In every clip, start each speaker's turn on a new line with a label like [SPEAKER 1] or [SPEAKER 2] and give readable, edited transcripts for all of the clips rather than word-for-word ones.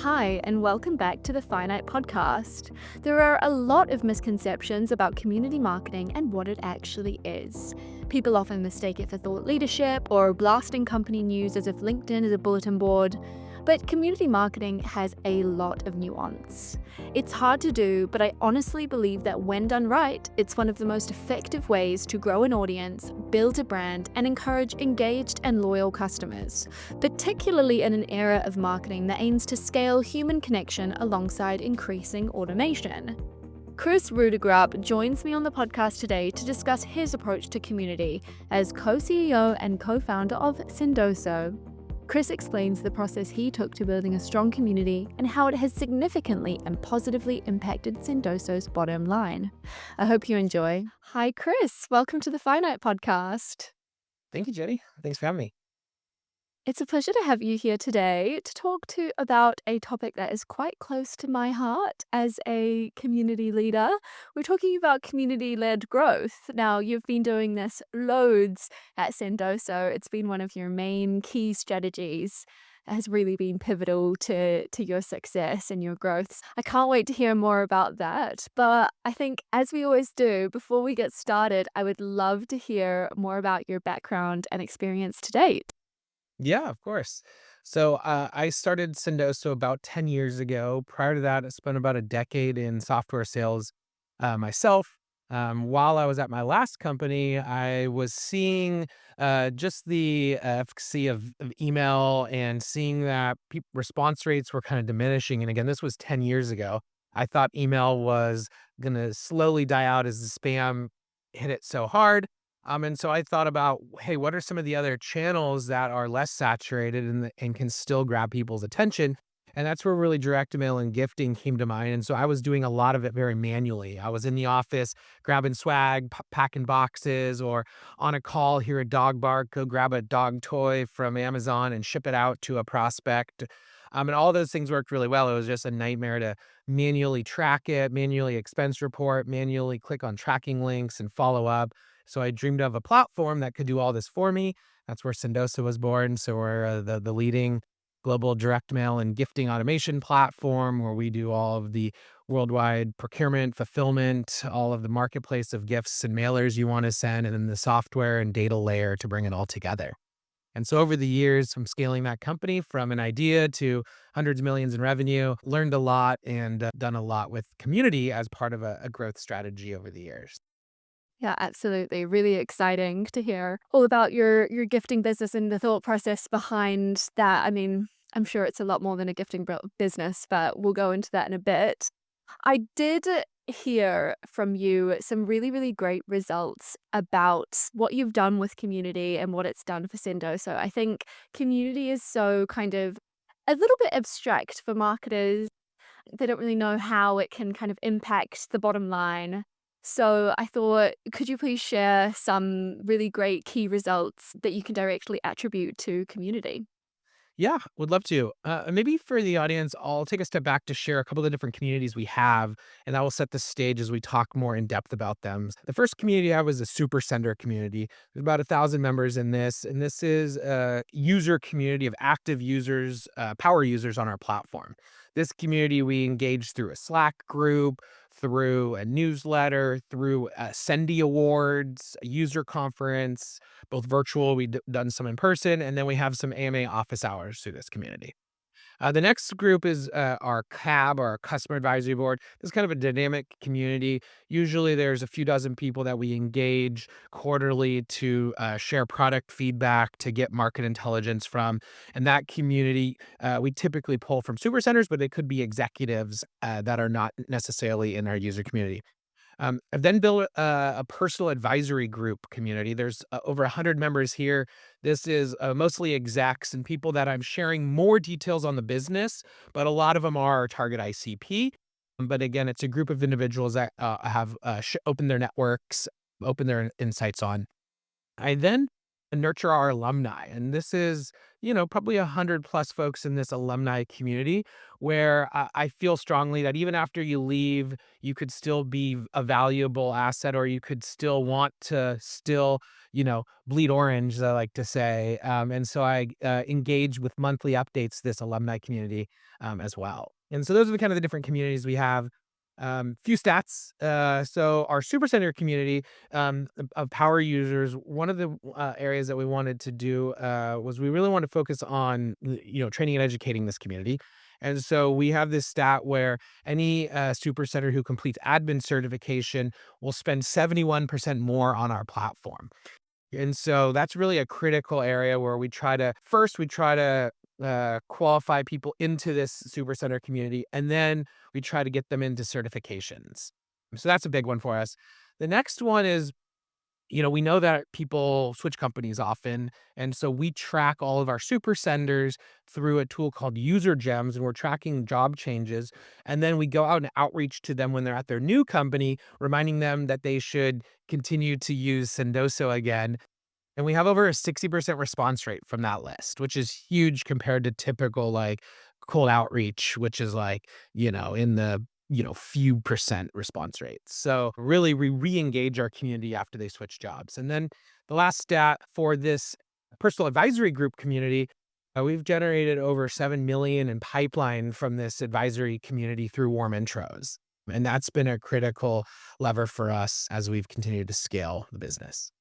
[SPEAKER 1] Hi, and welcome back to the FINITE Podcast. There are a lot of misconceptions about community marketing and what it actually is. People often mistake it for thought leadership or blasting company news as if LinkedIn is a bulletin board. But community marketing has a lot of nuance. It's hard to do, but I honestly believe that when done right, it's one of the most effective ways to grow an audience, build a brand, and encourage engaged and loyal customers, particularly in an era of marketing that aims to scale human connection alongside increasing automation. Kris Rudeegraap joins me on the podcast today to discuss his approach to community as co-CEO and co-founder of Sendoso. Kris explains the process he took to building a strong community and how it has significantly and positively impacted Sendoso's bottom line. I hope you enjoy. Hi, Kris. Welcome to the FINITE Podcast.
[SPEAKER 2] Thank you, Jodi. Thanks for having me.
[SPEAKER 1] It's a pleasure to have you here today to talk about a topic that is quite close to my heart as a community leader. We're talking about community-led growth. Now, you've been doing this loads at Sendoso. It's been one of your main key strategies. It has really been pivotal to your success and your growth. I can't wait to hear more about that. But I think, as we always do, before we get started, I would love to hear more about your background and experience to date.
[SPEAKER 2] Yeah, of course. I started Sendoso about 10 years ago. Prior to that, I spent about a decade in software sales myself. While I was at my last company, I was seeing just the efficacy of email and seeing that response rates were kind of diminishing. And again, this was 10 years ago. I thought email was going to slowly die out as the spam hit it so hard. And so I thought about, hey, what are some of the other channels that are less saturated and can still grab people's attention? And that's where really direct mail and gifting came to mind. And so I was doing a lot of it very manually. I was in the office grabbing swag, packing boxes, or on a call, hear a dog bark, go grab a dog toy from Amazon and ship it out to a prospect. And all those things worked really well. It was just a nightmare to manually track it, manually expense report, manually click on tracking links and follow up. So I dreamed of a platform that could do all this for me. That's where Sendoso was born. So we're the leading global direct mail and gifting automation platform where we do all of the worldwide procurement, fulfillment, all of the marketplace of gifts and mailers you want to send, and then the software and data layer to bring it all together. And so over the years, from scaling that company from an idea to hundreds of millions in revenue, learned a lot and done a lot with community as part of a growth strategy over the years.
[SPEAKER 1] Yeah, absolutely. Really exciting to hear all about your gifting business and the thought process behind that. I mean, I'm sure it's a lot more than a gifting business, but we'll go into that in a bit. I did hear from you some really, really great results about what you've done with community and what it's done for Sendoso. I think community is so kind of a little bit abstract for marketers. They don't really know how it can kind of impact the bottom line. So I thought, could you please share some really great key results that you can directly attribute to community?
[SPEAKER 2] Yeah, would love to. Maybe for the audience, I'll take a step back to share a couple of different communities we have, and that will set the stage as we talk more in depth about them. The first community I have is a super sender community. There's about 1,000 members in this, and this is a user community of active users, power users on our platform. This community we engage through a Slack group, through a newsletter, through Sendy Awards, a user conference, both virtual. We've done some in person, and then we have some AMA office hours through this community. The next group is our CAB, our Customer Advisory Board. This is kind of a dynamic community. Usually there's a few dozen people that we engage quarterly to share product feedback, to get market intelligence from. And that community, we typically pull from super centers, but it could be executives that are not necessarily in our user community. I've then built a personal advisory group community. There's over 100 members here. This is mostly execs and people that I'm sharing more details on the business, but a lot of them are our target ICP. But again, it's a group of individuals that have opened their networks, opened their insights on. I then nurture our alumni. And this is, probably 100 plus folks in this alumni community where I feel strongly that even after you leave, you could still be a valuable asset, or you could still want to still, bleed orange, as I like to say. And so I engage with monthly updates to this alumni community as well. And so those are the kind of the different communities we have. Few stats. So our Supercenter community of power users, one of the areas that we wanted to do was we really want to focus on training and educating this community. And so we have this stat where any Supercenter who completes admin certification will spend 71% more on our platform. And so that's really a critical area where we try to qualify people into this super center community, and then we try to get them into certifications. So that's a big one for us. The next one is, we know that people switch companies often. And so we track all of our super senders through a tool called User Gems, and we're tracking job changes. And then we go out and outreach to them when they're at their new company, reminding them that they should continue to use Sendoso again. And we have over a 60% response rate from that list, which is huge compared to typical like cold outreach, which is like, in the, few percent response rates. So really we re-engage our community after they switch jobs. And then the last stat for this personal advisory group community, we've generated over 7 million in pipeline from this advisory community through warm intros. And that's been a critical lever for us as we've continued to scale the business.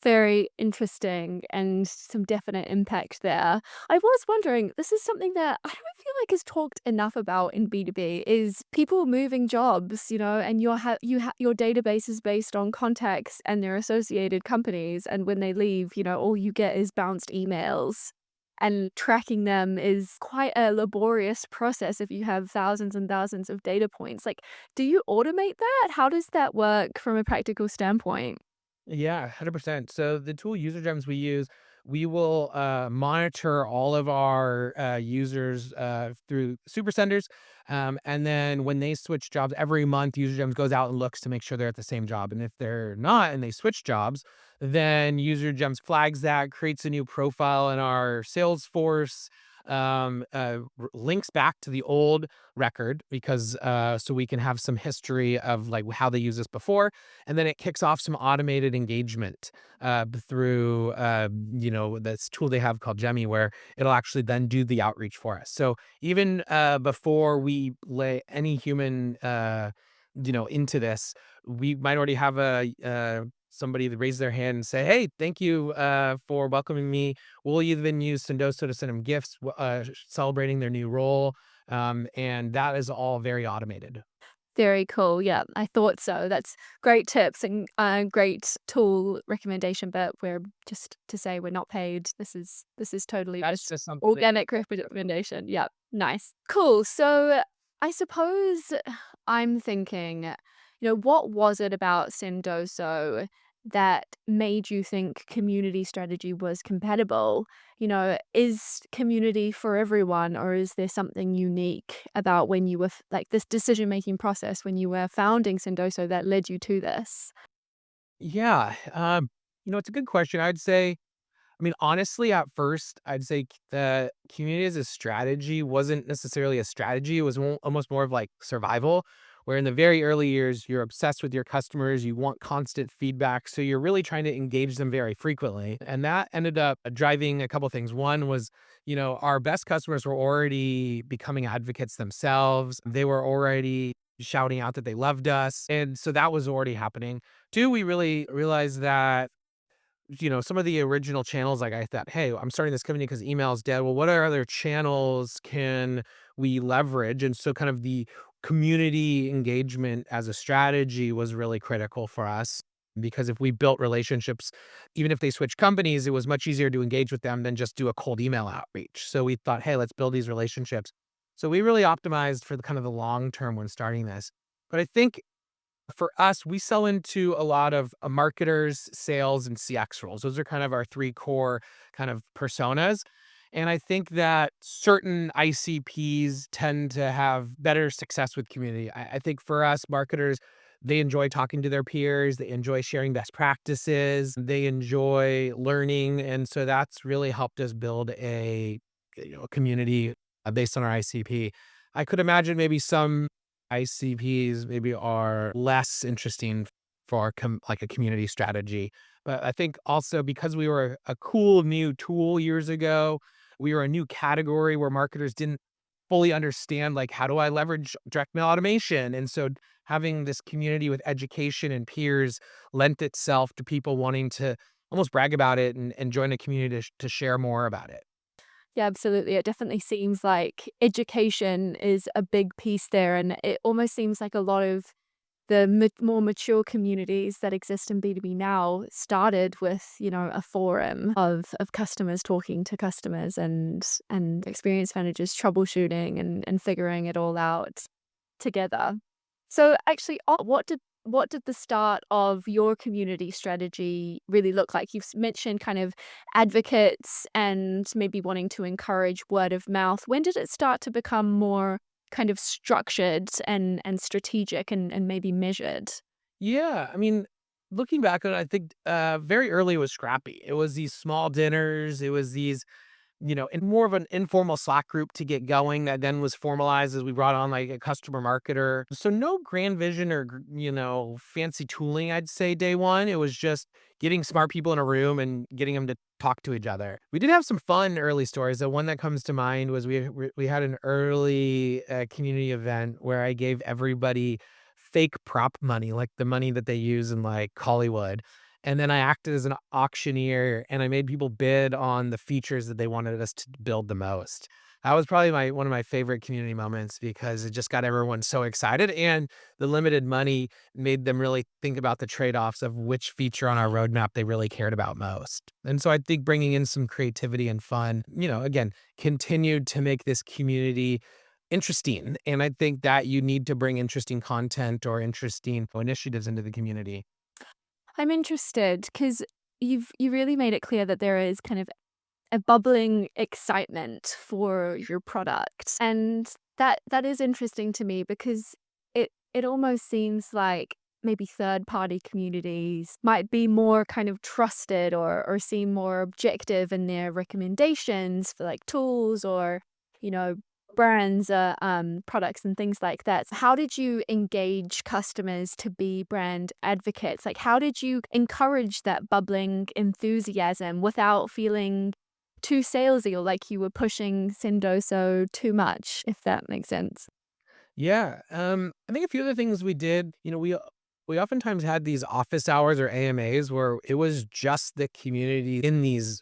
[SPEAKER 1] Very interesting and some definite impact there. I was wondering, this is something that I don't feel like is talked enough about in B2B is people moving jobs, and your database is based on contacts and their associated companies, and when they leave, all you get is bounced emails. And tracking them is quite a laborious process if you have thousands and thousands of data points. Like, do you automate that? How does that work from a practical standpoint?
[SPEAKER 2] Yeah, 100%. So the tool user gems we use, we will monitor all of our users through super senders. And then when they switch jobs every month, user gems goes out and looks to make sure they're at the same job. And if they're not and they switch jobs, then user gems flags that, creates a new profile in our Salesforce, links back to the old record because so we can have some history of like how they use this before, and then it kicks off some automated engagement through this tool they have called Jemmy, where it'll actually then do the outreach for us. So even before we lay any human into this, we might already have a somebody that raise their hand and say, "Hey, thank you for welcoming me." We'll even use Sendoso to send them gifts celebrating their new role, and that is all very automated.
[SPEAKER 1] Very cool. Yeah, I thought so. That's great tips and great tool recommendation. But we're just to say we're not paid. This is totally
[SPEAKER 2] That's
[SPEAKER 1] just
[SPEAKER 2] just something.
[SPEAKER 1] organic recommendation. Yeah, nice, cool. So I suppose I'm thinking, what was it about Sendoso that made you think community strategy was compatible? Is community for everyone, or is there something unique about when you were like this decision making process when you were founding Sendoso that led you to this?
[SPEAKER 2] Yeah, it's a good question. I'd say, I mean, honestly, at first, I'd say the community as a strategy wasn't necessarily a strategy. It was almost more of like survival, where in the very early years, you're obsessed with your customers, you want constant feedback. So you're really trying to engage them very frequently. And that ended up driving a couple things. One was, our best customers were already becoming advocates themselves, they were already shouting out that they loved us. And so that was already happening. Two, we really realized that some of the original channels, like I thought, hey, I'm starting this company because email is dead. Well, what other channels can we leverage? And so kind of the community engagement as a strategy was really critical for us because if we built relationships, even if they switch companies, it was much easier to engage with them than just do a cold email outreach. So we thought, hey, let's build these relationships. So we really optimized for the kind of the long term when starting this. But I think for us, we sell into a lot of marketers, sales, and CX roles. Those are kind of our three core kind of personas. And I think that certain ICPs tend to have better success with community. I think for us, marketers, they enjoy talking to their peers, they enjoy sharing best practices, they enjoy learning, and so that's really helped us build a community based on our ICP. I could imagine maybe some ICPs maybe are less interesting for like a community strategy. But I think also because we were a cool new tool years ago, we were a new category where marketers didn't fully understand like how do I leverage direct mail automation? And so having this community with education and peers lent itself to people wanting to almost brag about it and join a community to share more about it.
[SPEAKER 1] Yeah, absolutely. It definitely seems like education is a big piece there, and it almost seems like a lot of the more mature communities that exist in B2B now started with, a forum of customers talking to customers and experience managers troubleshooting and figuring it all out together. So actually, what did the start of your community strategy really look like? You've mentioned kind of advocates and maybe wanting to encourage word of mouth. When did it start to become more kind of structured and strategic and maybe measured?
[SPEAKER 2] Yeah, I mean, looking back on it, I think very early it was scrappy. It was these small dinners. It was these in more of an informal Slack group to get going that then was formalized as we brought on like a customer marketer. So no grand vision or, fancy tooling, I'd say day one. It was just getting smart people in a room and getting them to talk to each other. We did have some fun early stories. The one that comes to mind was we had an early community event where I gave everybody fake prop money, like the money that they use in like Hollywood. And then I acted as an auctioneer and I made people bid on the features that they wanted us to build the most. That was probably one of my favorite community moments because it just got everyone so excited and the limited money made them really think about the trade-offs of which feature on our roadmap they really cared about most. And so I think bringing in some creativity and fun, again, continued to make this community interesting. And I think that you need to bring interesting content or interesting initiatives into the community.
[SPEAKER 1] I'm interested because you really made it clear that there is kind of a bubbling excitement for your product, and that is interesting to me because it almost seems like maybe third party communities might be more kind of trusted or seem more objective in their recommendations for like tools or you know brands products and things like that. So how did you engage customers to be brand advocates? Like how did you encourage that bubbling enthusiasm without feeling too salesy or like you were pushing Sendoso too much, if that makes sense?
[SPEAKER 2] Yeah, I think a few of the things we did, we oftentimes had these office hours or AMAs where it was just the community in these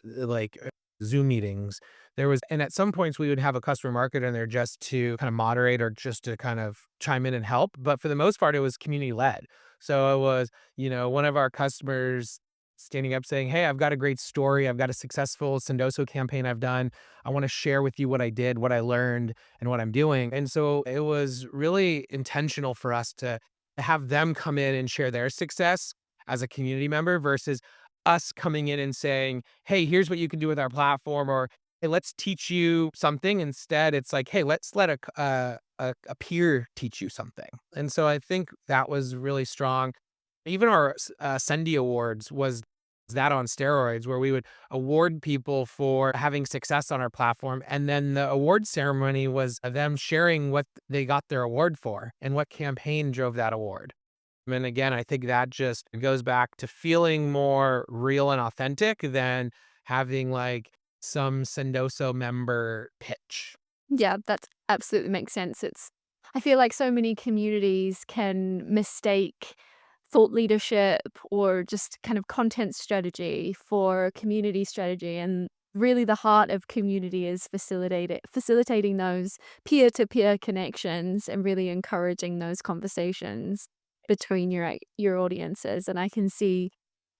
[SPEAKER 2] Zoom meetings. And at some points we would have a customer marketer in there just to kind of moderate or just to kind of chime in and help. But for the most part, it was community led. So it was, one of our customers standing up saying, "Hey, I've got a great story. I've got a successful Sendoso campaign I've done. I want to share with you what I did, what I learned, and what I'm doing." And so it was really intentional for us to have them come in and share their success as a community member versus us coming in and saying, "Hey, here's what you can do with our platform," or "Hey, let's teach you something." Instead, it's like, "Hey, let's let a peer teach you something." And so I think that was really strong. Even our Sendy Awards was that on steroids, where we would award people for having success on our platform, and then the award ceremony was them sharing what they got their award for and what campaign drove that award. And again, I think that just goes back to feeling more real and authentic than having like some Sendoso member pitch.
[SPEAKER 1] Yeah, that absolutely makes sense. I feel like so many communities can mistake thought leadership or just kind of content strategy for community strategy. And really the heart of community is facilitating those peer-to-peer connections and really encouraging those conversations between your audiences. And I can see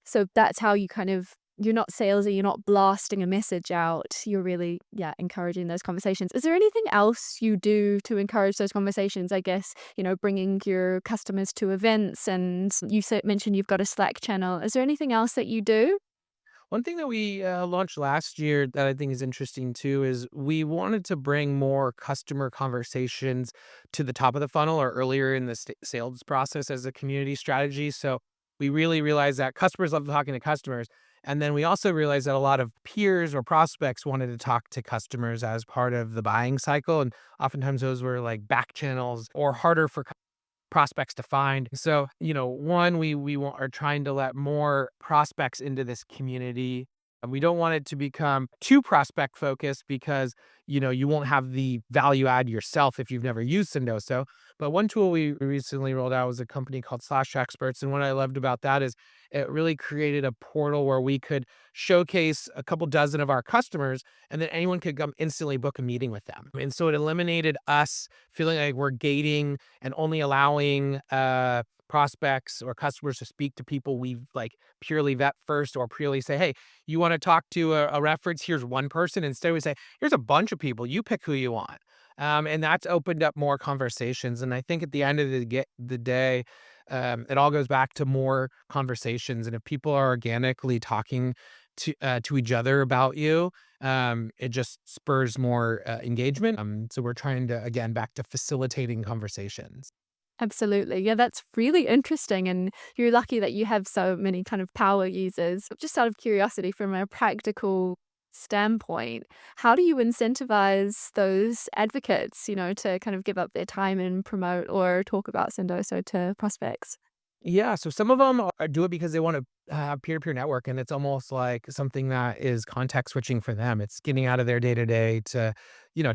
[SPEAKER 1] so that's how you kind of you're not salesy, you're not blasting a message out. You're really, yeah, encouraging those conversations. Is there anything else you do to encourage those conversations? I guess, bringing your customers to events and mentioned you've got a Slack channel. Is there anything else that you do?
[SPEAKER 2] One thing that we launched last year that I think is interesting too is we wanted to bring more customer conversations to the top of the funnel or earlier in the sales process as a community strategy. So we really realized that customers love talking to customers. And then we also realized that a lot of peers or prospects wanted to talk to customers as part of the buying cycle. And oftentimes those were like back channels or harder for prospects to find. So, one, are trying to let more prospects into this community. And we don't want it to become too prospect focused because, you won't have the value add yourself if you've never used Sendoso. But one tool we recently rolled out was a company called Slash Experts. And what I loved about that is it really created a portal where we could showcase a couple dozen of our customers and then anyone could come instantly book a meeting with them. And so it eliminated us feeling like we're gating and only allowing prospects or customers to speak to people we like purely vet first or purely say, hey, you want to talk to a reference? Here's one person. Instead, we say, here's a bunch of people. You pick who you want. And that's opened up more conversations. And I think at the end of the day, it all goes back to more conversations. And if people are organically talking to each other about you, it just spurs more engagement. So we're trying to, again, back to facilitating conversations.
[SPEAKER 1] Absolutely. Yeah, that's really interesting. And you're lucky that you have so many kind of power users. Just out of curiosity, from a practical standpoint, how do you incentivize those advocates, to kind of give up their time and promote or talk about Sendoso to prospects?
[SPEAKER 2] Yeah, so some of them do it because they want to have peer-to-peer network, and it's almost like something that is context switching for them. It's getting out of their day-to-day to,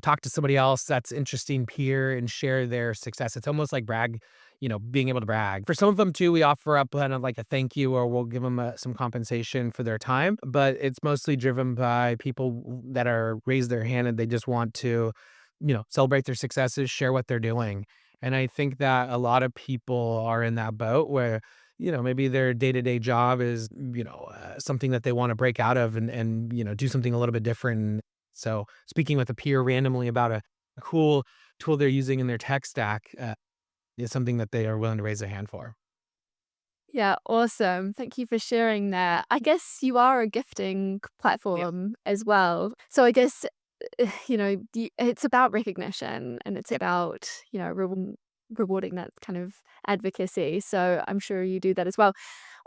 [SPEAKER 2] talk to somebody else that's interesting peer and share their success. It's almost like being able to brag. For some of them too, we offer up kind of like a thank you, or we'll give them some compensation for their time, but it's mostly driven by people that are raised their hand and they just want to, celebrate their successes, share what they're doing. And I think that a lot of people are in that boat where, maybe their day-to-day job is, something that they want to break out of and, do something a little bit different. So speaking with a peer randomly about a cool tool they're using in their tech stack is something that they are willing to raise their hand for.
[SPEAKER 1] Yeah, awesome. Thank you for sharing that. I guess you are a gifting
[SPEAKER 2] Yeah.
[SPEAKER 1] platform as well. So I guess, it's about recognition and it's
[SPEAKER 2] Yep.
[SPEAKER 1] about, rewarding that kind of advocacy. So I'm sure you do that as well.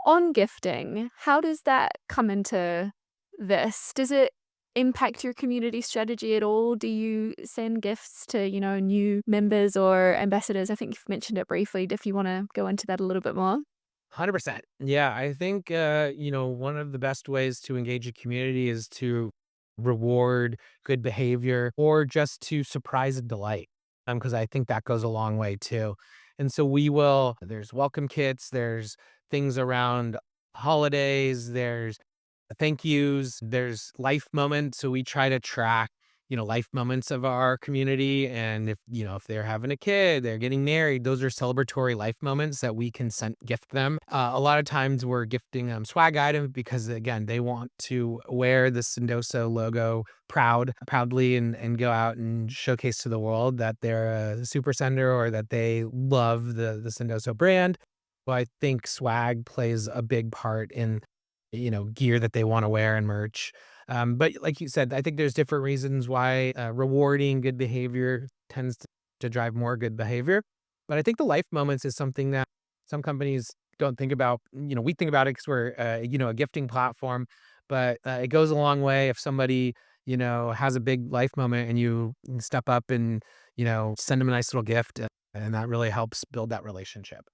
[SPEAKER 1] On gifting, how does that come into this? Does it impact your community strategy at all? Do you send gifts to, new members or ambassadors? I think you've mentioned it briefly. If you want to go into that a little bit more.
[SPEAKER 2] 100%. Yeah, I think, one of the best ways to engage a community is to reward good behavior or just to surprise and delight. Because I think that goes a long way too. And so there's welcome kits, there's things around holidays, there's thank yous, there's life moments. So we try to track, life moments of our community. And if they're having a kid, they're getting married, those are celebratory life moments that we can gift them. A lot of times we're gifting them swag items because again, they want to wear the Sendoso logo proudly and go out and showcase to the world that they're a super sender or that they love the Sendoso brand. So I think swag plays a big part in gear that they wanna wear and merch. But like you said, I think there's different reasons why, rewarding good behavior tends to drive more good behavior. But I think the life moments is something that some companies don't think about. We think about it 'cause we're, a gifting platform, but, it goes a long way if somebody, has a big life moment and you step up and, send them a nice little gift, and that really helps build that relationship.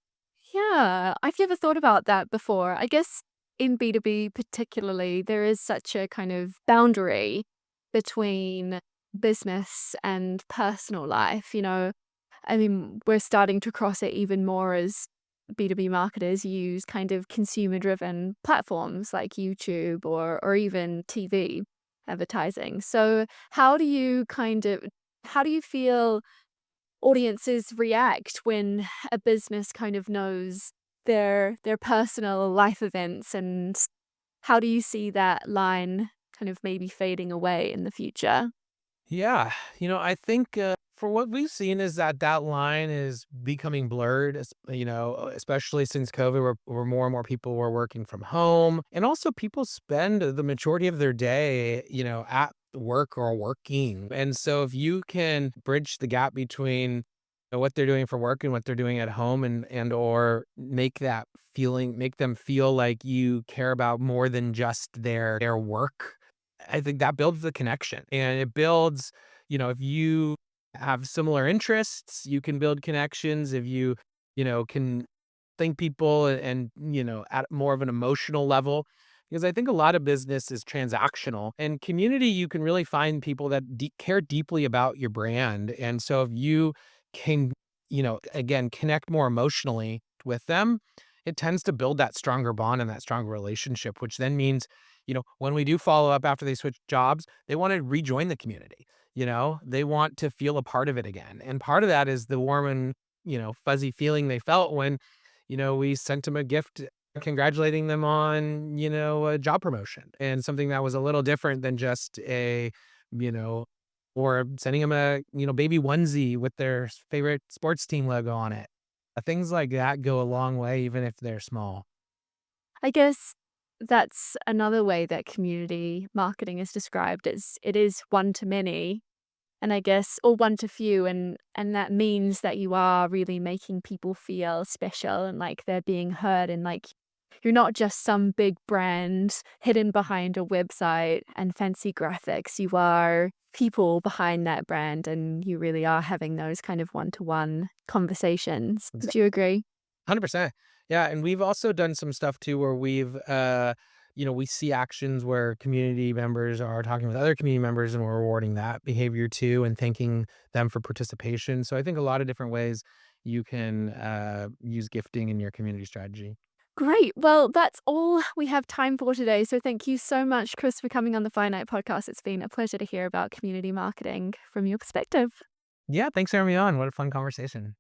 [SPEAKER 1] Yeah, I've never thought about that before. I guess in B2B particularly, there is such a kind of boundary between business and personal life, I mean, we're starting to cross it even more as B2B marketers use kind of consumer driven platforms like YouTube or even TV advertising. So, how do you feel audiences react when a business kind of knows their personal life events, and how do you see that line kind of maybe fading away in the future?
[SPEAKER 2] Yeah, I think, For what we've seen is that that line is becoming blurred, especially since COVID, where more and more people were working from home. And also people spend the majority of their day, at work or working. And so if you can bridge the gap between what they're doing for work and what they're doing at home and or make them feel like you care about more than just their work, I think that builds the connection. And it builds, if you have similar interests, you can build connections. If you can think people and at more of an emotional level, because I think a lot of business is transactional, and community, you can really find people that care deeply about your brand. And so if you can, again, connect more emotionally with them, it tends to build that stronger bond and that stronger relationship, which then means, when we do follow up after they switch jobs, they want to rejoin the community. They want to feel a part of it again. And part of that is the warm and, fuzzy feeling they felt when, we sent them a gift congratulating them on, a job promotion, and something that was a little different than just you know, or sending them a, baby onesie with their favorite sports team logo on it. Things like that go a long way, even if they're small.
[SPEAKER 1] I guess that's another way that community marketing is described. It is one to many, and I guess or one to few, and that means that you are really making people feel special and like they're being heard, and like you're not just some big brand hidden behind a website and fancy graphics. You are people behind that brand, and you really are having those kind of one-to-one conversations. Would you agree?
[SPEAKER 2] 100%. Yeah, and we've also done some stuff too where we see actions where community members are talking with other community members, and we're rewarding that behavior too and thanking them for participation. So I think a lot of different ways you can use gifting in your community strategy.
[SPEAKER 1] Great. Well, that's all we have time for today. So thank you so much, Chris, for coming on the Finite Podcast. It's been a pleasure to hear about community marketing from your perspective.
[SPEAKER 2] Yeah, thanks for having me on. What a fun conversation.